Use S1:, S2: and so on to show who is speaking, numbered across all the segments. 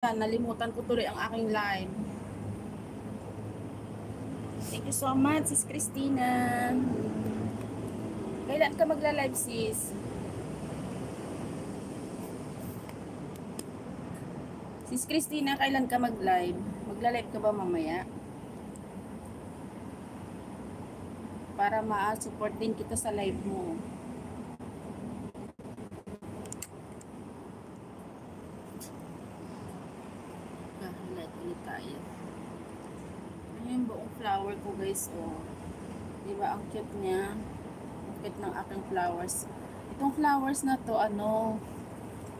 S1: Nalimutan ko tuloy ang aking live. Thank you so much, Sis Christina. Kailan ka magla-live, sis? Sis Christina, kailan ka mag-live? Magla-live ka ba mamaya? Para ma-support din kita sa live mo. Live ulit tayo. Ano yung buong flower ko, guys, oh. Diba, ang cute niya? Ang cute ng aking flowers. Itong flowers na to,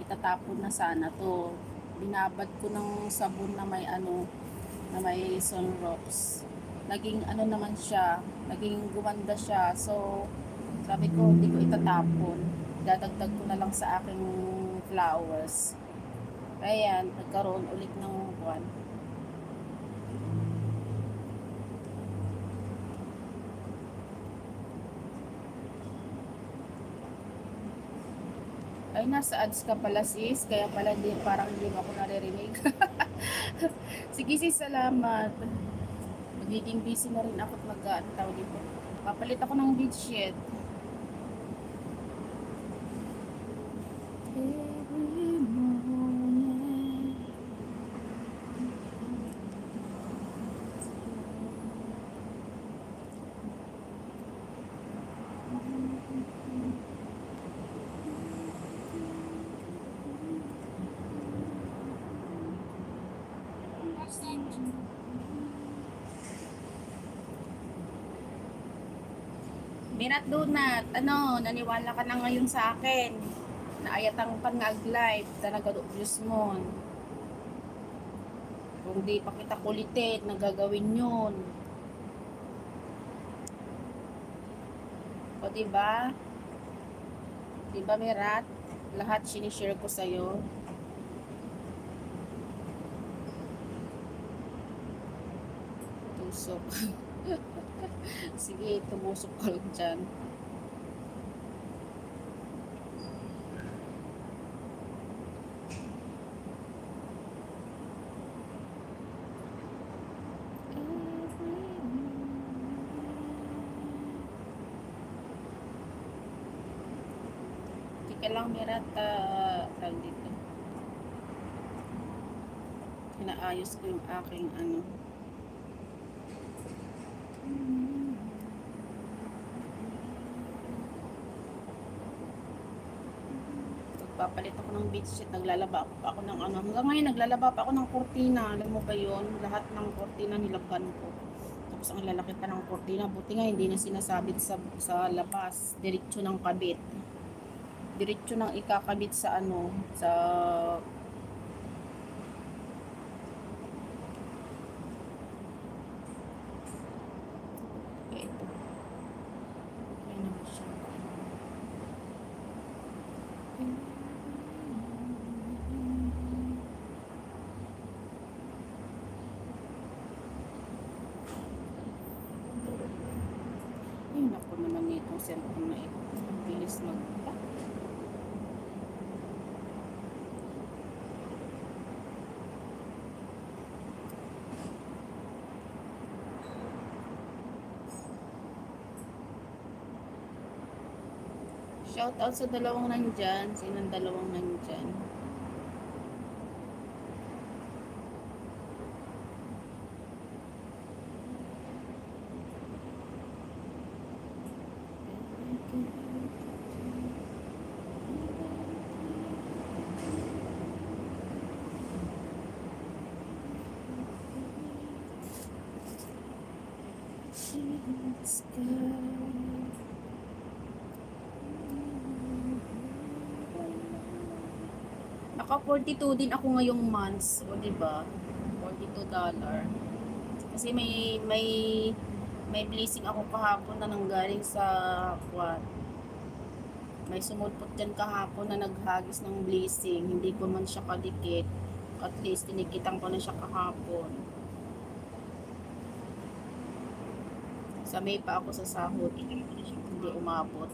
S1: itatapon na sana to. Binabad ko ng sabon na may na may sunrocks. Naging naman siya, naging gumanda siya. So, sabi ko, hindi ko itatapon. Dadagdag ko na lang sa aking flowers. Ayan, nagkaroon ulit ng buwan. Ay, nasa ads ka pala, sis. Kaya pala parang hindi ako naririnig. Sige, sis, salamat. Magiging busy na rin ako at tawag dito. Papalit ako ng bedsheet. Binat Donut, naniwala ka na ngayon sa akin. Naayatang pang-live, talaga Diyos mo. Kung di pa kita kulitin, nagagawin yun. O diba? Diba, Mirat? Lahat sinishare ko sa'yo. Tusok. Sige, tumusok ko lang dyan. Tika lang, Mirat, dito. Inaayos ko yung aking Papalit ako ng bedsheet, naglalaba pa ako ng hanggang ngayon naglalaba pa ako ng kurtina. Alam mo ba yun? Lahat ng kurtina nilaban ko. Tapos ang lalaki pa ng kurtina, buti nga hindi na sinasabit sa labas, diretso ng kabit. Diretso ng ikakabit sa sa ito. Okay naman siya. Ayun ako naman itong cellphone na ito. Ang bilis magpa. Shout out sa dalawang nandyan. Sinong dalawang nandyan? Let's go. Naka 42 din ako ngayong months, o diba? $42. Kasi may blessing ako kahapon na nanggaling sa quad. May sumulpot dyan kahapon na naghagis ng blessing. Hindi ko man siya kadikit. At least tinikitan ko na siya kahapon. Sabay pa ako sa sahod. Hindi umabot.